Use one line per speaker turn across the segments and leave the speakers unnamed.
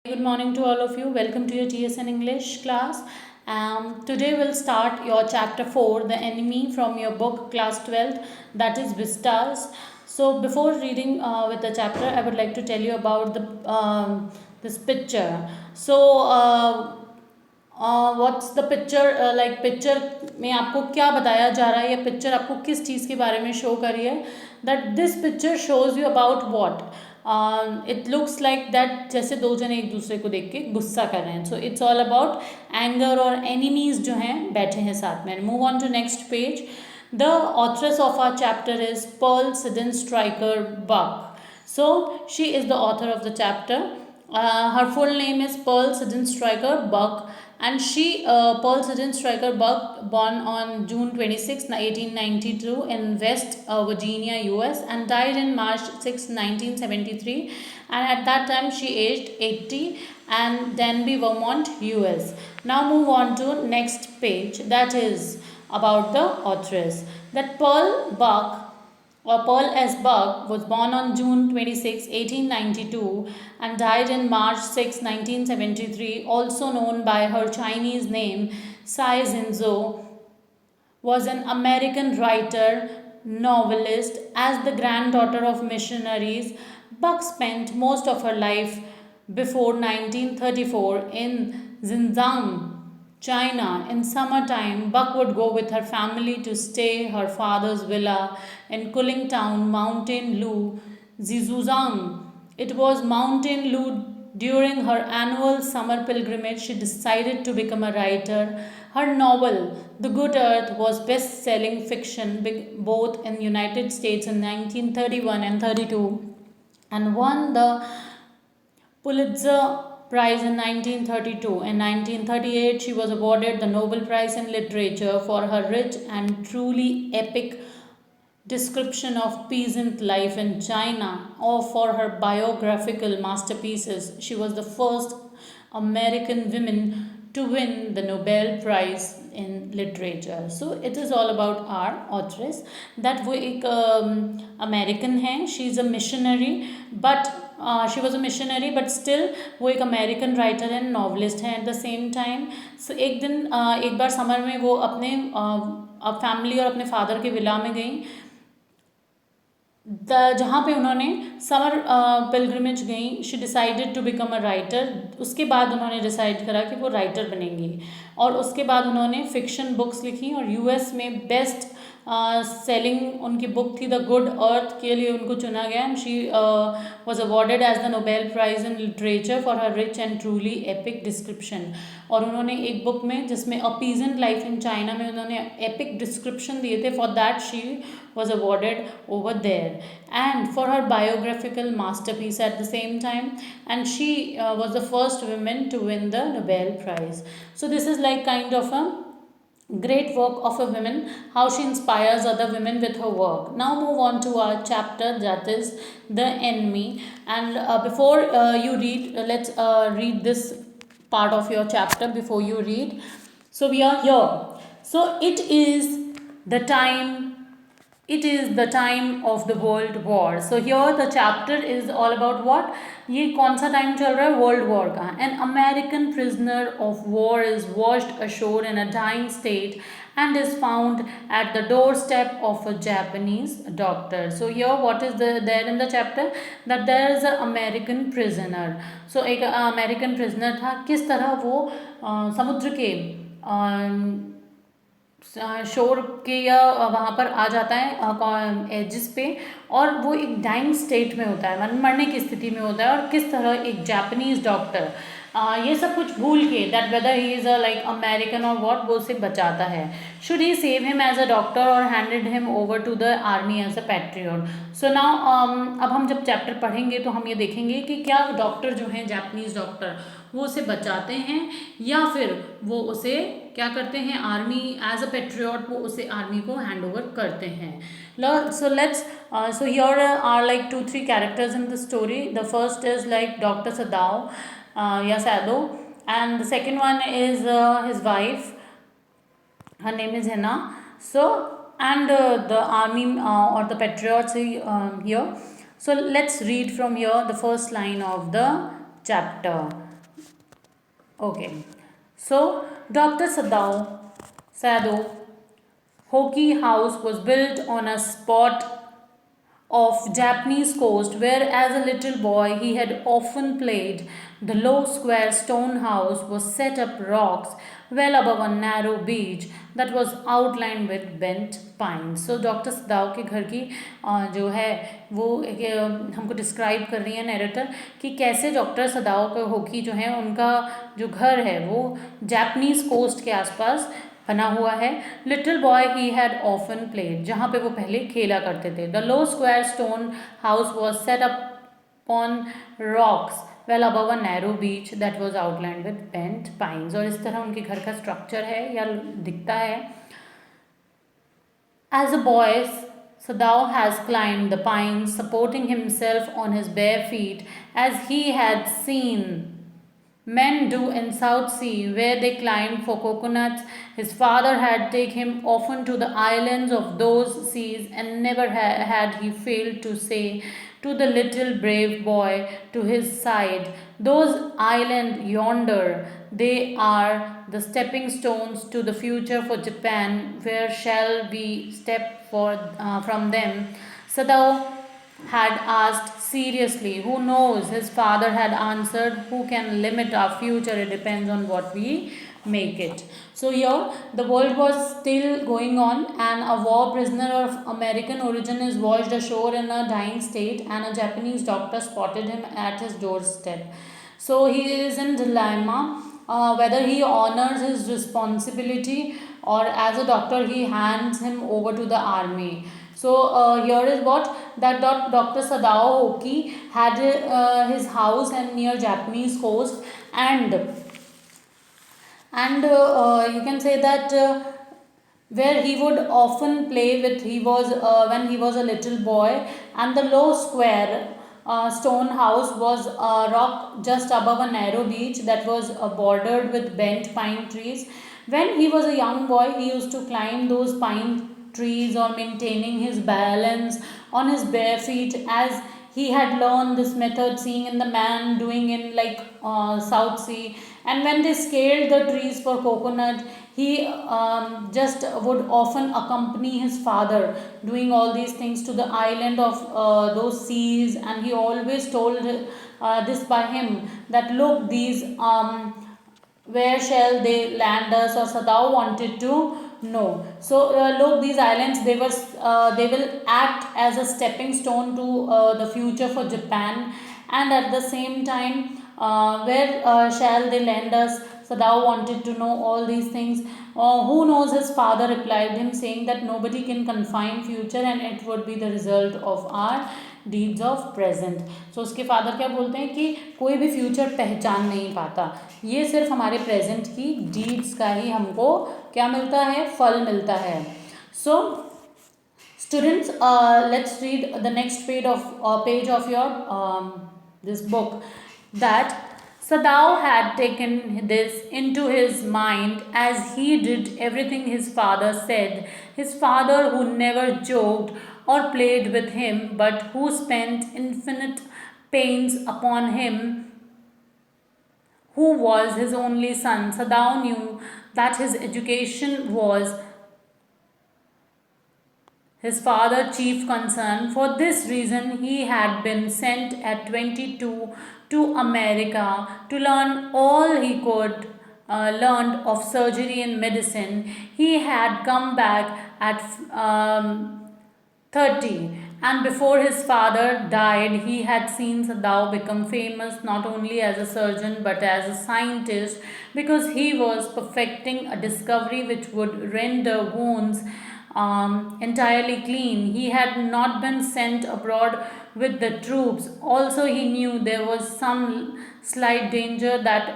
Good morning to all of you. Welcome to your TSN English class. Today we'll start your chapter 4, The Enemy, from your book class 12th, that is Vistas. So before reading with the chapter, I would like to tell you about this picture. What's the picture like picture में आपको क्या बताया जा रहा है, या picture आपको किस चीज़ के बारे में शो कर रही है? That this picture shows you about what it looks like that जैसे दो जने एक दूसरे को देख के गुस्सा कर रहे हैं. So it's all about anger और एनिमीज जो हैं बैठे हैं साथ में. Move on to next page. The authoress of our chapter is Pearl Sydenstricker Buck. So she is the author of the chapter. Her full name is Pearl Sidden Stryker Buck, and Pearl Sidden Stryker Buck, born on June 26, 1892 in West Virginia, US, and died in March 6, 1973. And at that time she aged 80, and Danby, Vermont, US. Now move on to next page. That is about the authoress. That Pearl S. Buck was born on June 26, 1892 and died in March 6, 1973, also known by her Chinese name Cai Zinzhou, was an American writer, novelist. As the granddaughter of missionaries, Buck spent most of her life before 1934 in Xinjiang, China. In summertime, Buck would go with her family to stay her father's villa in Kuling Town, Mountain Lu, Zizuzang. It was Mountain Lu. During her annual summer pilgrimage, she decided to become a writer. Her novel, The Good Earth, was best-selling fiction both in the United States in 1931 and 32, and won the Pulitzer Prize in 1932. In 1938, she was awarded the Nobel Prize in Literature for her rich and truly epic description of peasant life in China, or for her biographical masterpieces. She was the first American woman to win the Nobel Prize in Literature. So it is all about our authoress. that वो एक American है. She is a missionary, but she was a missionary, but still वो एक American writer and novelist है eight the same time. सो एक दिन एक बार summer में वो अपने फैमिली और अपने फादर के विला में गई, जहाँ पे उन्होंने समर पिलग्रिमेज गई. She decided to become a writer. उसके बाद उन्होंने डिसाइड करा कि वो राइटर बनेंगी, और उसके बाद उन्होंने फिक्शन बुक्स लिखी, और यूएस में बेस्ट सेलिंग उनकी बुक थी द गुड अर्थ, के लिए उनको चुना गया. And she was awarded as the Nobel prize in literature for her rich and truly epic description. और उन्होंने एक बुक में जिसमें a peasant life in China में उन्होंने एपिक डिस्क्रिप्शन दिए थे. For that she was awarded over there, and for her biographical masterpiece at the same time, and she was the first woman to win the Nobel Prize. So this is like kind of a great work of a woman, how she inspires other women with her work. Now move on to our chapter, that is The Enemy. And before you read, let's read this part of your chapter before you read. So we are here. So it is the time of the world war. So here the chapter is all about what? ये कौन सा time चल रहा है? World war का. An American prisoner of war is washed ashore in a dying state and is found at the doorstep of a Japanese doctor. So here what is there in the chapter? That there is an American prisoner. So एक American prisoner था. किस तरह वो समुद्र के शोर के या वहाँ पर आ जाता है एजिस पे, और वो एक डाइंग स्टेट में होता है, मरने की स्थिति में होता है, और किस तरह एक जापानीज़ डॉक्टर ये सब कुछ भूल के, that whether he is a like American or what, वो उसे बचाता है. Should he save him as a doctor or handed him over to the army as a patriot. So now अब हम जब चैप्टर पढ़ेंगे तो हम ये देखेंगे कि क्या डॉक्टर जो हैं, जापानीज़ डॉक्टर, वो उसे बचाते हैं, या फिर वो उसे क्या करते हैं, आर्मी एज अ पेट्रियट वो उसे आर्मी को हैंड ओवर करते हैं. So here are like 2-3 characters in the story. The first is like Dr. Sado, and the second one is his wife. Her name is Hina. So and the army or the patriots here. So let's read from here the first line of the chapter. Okay. So, Dr. Sado Hoki House was built on a spot of Japanese coast where as a little boy he had often played. The low square stone house was set up rocks well above a narrow beach that was outlined with bent pines. So doctor सदाव के घर की जो है वो हमको describe कर रही है नरेटर कि कैसे डॉक्टर सदाव के होकी जो है उनका जो घर है वो जापानीज कोस्ट के आसपास बना हुआ है. Little boy he had often played, जहाँ पे वो पहले खेला करते थे. The low square stone house was set up on rocks well above a narrow beach that was outlined with bent pines. और इस तरह उनके घर का स्ट्रक्चर है या दिखता है. As a boy Sadao has climbed the pines, supporting himself on his bare feet, as he had seen men do in South Sea, where they climbed for coconuts. His father had taken him often to the islands of those seas, and never had he failed to say to the little brave boy to his side, "Those islands yonder, they are the stepping stones to the future for Japan. Where shall we step from them?" Sadao had asked seriously. "Who knows?" His father had answered. "Who can limit our future? It depends on what we make it." So here the world was still going on, and a war prisoner of American origin is washed ashore in a dying state, and a Japanese doctor spotted him at his doorstep. So he is in dilemma whether he honors his responsibility, or as a doctor he hands him over to the army. So here is what that Dr. Sadao Hoki had his house and near Japanese coast, and you can say that where he would often play with. He was when he was a little boy, and the low square stone house was a rock just above a narrow beach that was bordered with bent pine trees. When he was a young boy, he used to climb those pine trees or maintaining his balance on his bare feet, as he had learned this method seeing in the man doing in like South Sea. And when they scaled the trees for coconut, he just would often accompany his father doing all these things to the island of those seas. And he always told this by him that, "Look, these where shall they land us?" Or Sadao wanted to know. So look, these islands, they will act as a stepping stone to the future for Japan. And at the same time, where shall they land us? Sadao wanted to know all these things. Who knows? His father replied him, saying that nobody can confine future, and it would be the result of our deeds of present. So उसके father क्या बोलते हैं कि कोई भी future पहचान नहीं पाता, ये सिर्फ हमारे प्रेजेंट की डीड्स का ही हमको क्या मिलता है, फल मिलता है. So students, let's read the next page of your this book, that Sadao had taken this into his mind, as he did everything his father said. His father, who never joked or played with him, but who spent infinite pains upon him, who was his only son. Sadao knew that his education was his father's chief concern. For this reason, he had been sent at 22 to America to learn all he could learn of surgery and medicine. He had come back at 30, and before his father died, he had seen Sadao become famous not only as a surgeon but as a scientist, because he was perfecting a discovery which would render wounds entirely clean. He had not been sent abroad with the troops. Also, he knew there was some slight danger that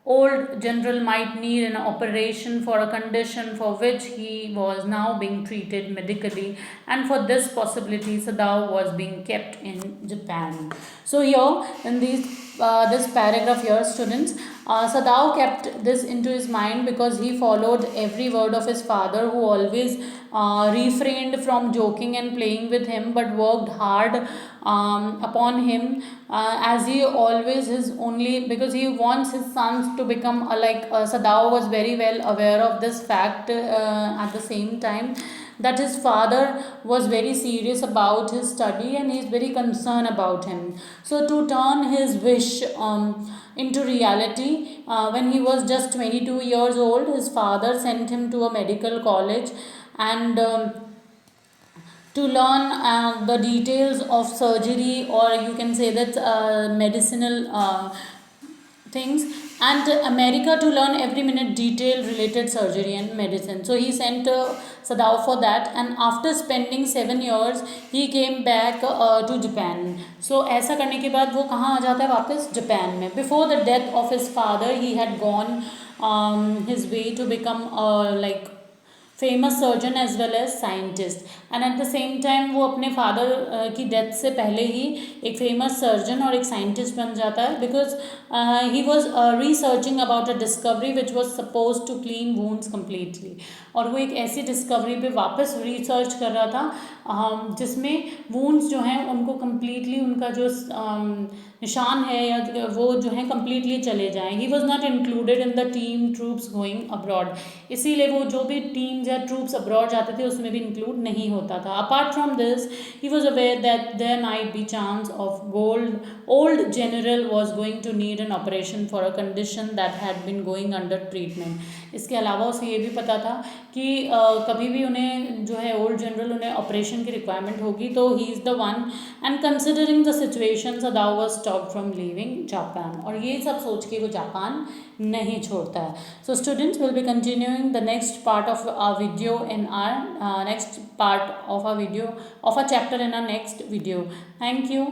old general might need an operation for a condition for which he was now being treated medically, and for this possibility Sadao was being kept in Japan. So here in these this paragraph here, students. Sadao kept this into his mind because he followed every word of his father, who always refrained from joking and playing with him, but worked hard upon him, as he always his only, because he wants his sons to become Sadao was very well aware of this fact, at the same time, that his father was very serious about his study and he is very concerned about him. So to turn his wish into reality, when he was just 22 years old, his father sent him to a medical college, and to learn the details of surgery, or you can say that medicinal things, and America to learn every minute detail related surgery and medicine. So he sent Sadao for that, and after spending 7 years he came back to Japan. So ऐसा करने के बाद वो कहाँ आ जाता है वापस Japan में. Before the death of his father he had gone his way to become like famous surgeon as well as scientist, and at the same time वो अपने फादर की डेथ से पहले ही एक फेमस सर्जन और एक साइंटिस्ट बन जाता है, because he was researching about a discovery which was suppose to clean wounds completely. और वो एक ऐसी डिस्कवरी पे वापस रिसर्च कर रहा था जिसमें वूंड्स जो हैं उनको कम्प्लीटली उनका जो निशान है या वो जो है कम्प्लीटली चले जाएं. He was not included in the team troops going abroad, इसीलिए वो जो भी टीम्स या ट्रूप्स अब्रॉड जाते थे उसमें भी इंक्लूड नहीं होता था. Apart from this he was aware that there might be chance of old general was going to need an operation for a condition that had been going under treatment. इसके अलावा उसे ये भी पता था कि कभी भी उन्हें जो है ओल्ड जनरल उन्हें ऑपरेशन की रिक्वायरमेंट होगी, तो he is the one. And considering the situation Sadao was stopped from leaving Japan, और ये सब सोच के वो जापान नहीं छोड़ता है. So students will be continuing the next part of a video in our next part of a video of a chapter in our next video. Thank you.